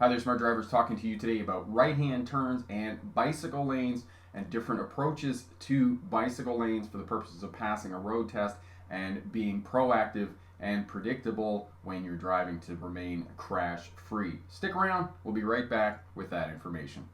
Hi there, smart drivers, talking to you today about right-hand turns and bicycle lanes and different approaches to bicycle lanes for the purposes of passing a road test and being proactive and predictable when you're driving to remain crash-free. Stick around, we'll be right back with that information.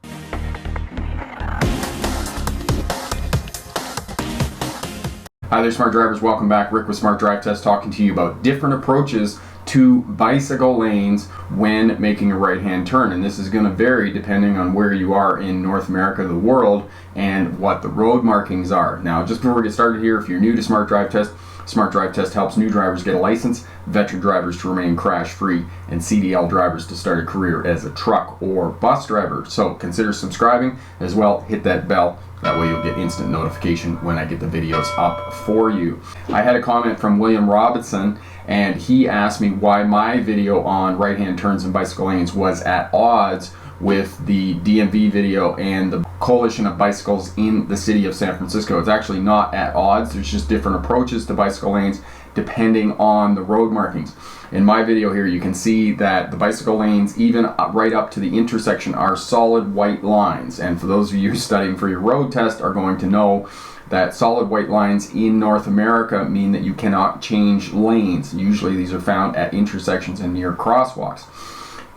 Hi there, smart drivers, welcome back. Rick with Smart Drive Test talking to you about different approaches to bicycle lanes when making a right-hand turn, and this is going to vary depending on where you are in North America, the world, and what the road markings are. Now, just before we get started here, if you're new to Smart Drive Test, Smart Drive Test helps new drivers get a license, veteran drivers to remain crash-free, and CDL drivers to start a career as a truck or bus driver. So consider subscribing as well. Hit that bell. That way you'll get instant notification when I get the videos up for you. I had a comment from William Robinson, and he asked me why my video on right-hand turns and bicycle lanes was at odds with the DMV video and the Coalition of Bicycles in the city of San Francisco. It's actually not at odds. There's just different approaches to bicycle lanes depending on the road markings. In my video here, you can see that the bicycle lanes, even right up to the intersection, are solid white lines. And for those of you studying for your road test are going to know that solid white lines in North America mean that you cannot change lanes. Usually these are found at intersections and near crosswalks.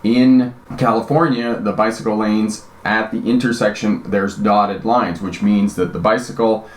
In California, the bicycle lanes at the intersection, there's dotted lines, which means that the bicycle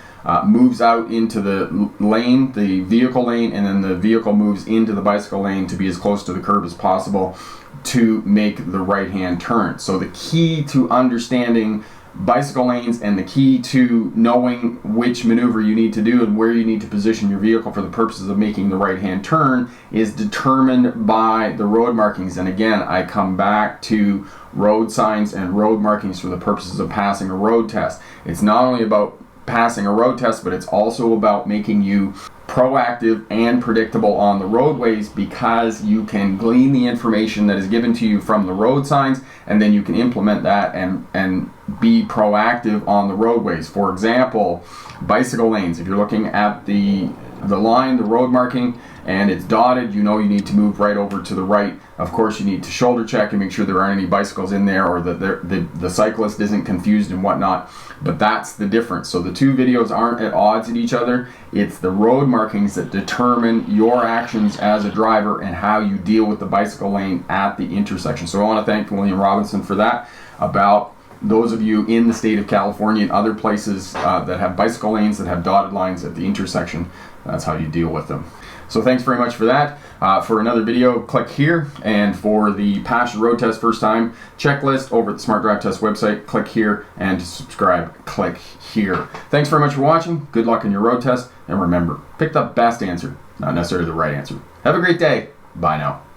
moves out into the lane, the vehicle lane, and then the vehicle moves into the bicycle lane to be as close to the curb as possible to make the right-hand turn. So the key to understanding bicycle lanes and the key to knowing which maneuver you need to do and where you need to position your vehicle for the purposes of making the right-hand turn is determined by the road markings. And again, I come back to road signs and road markings for the purposes of passing a road test. It's not only about passing a road test, but it's also about making you proactive and predictable on the roadways, because you can glean the information that is given to you from the road signs, and then you can implement that and be proactive on the roadways. For example, bicycle lanes, if you're looking at the line, the road marking, and it's dotted, you know you need to move right over to the right. Of course, you need to shoulder check and make sure there aren't any bicycles in there, or that the cyclist isn't confused and whatnot. But that's the difference. So the two videos aren't at odds at each other. It's the road markings that determine your actions as a driver and how you deal with the bicycle lane at the intersection. So I want to thank William Robinson for that. About those of you in the state of California and other places that have bicycle lanes that have dotted lines at the intersection, that's how you deal with them. So thanks very much for that. For another video, click here. And for the Pass Your Road Test First Time checklist over at the Smart Drive Test website, click here. And to subscribe, click here. Thanks very much for watching. Good luck in your road test. And remember, pick the best answer, not necessarily the right answer. Have a great day. Bye now.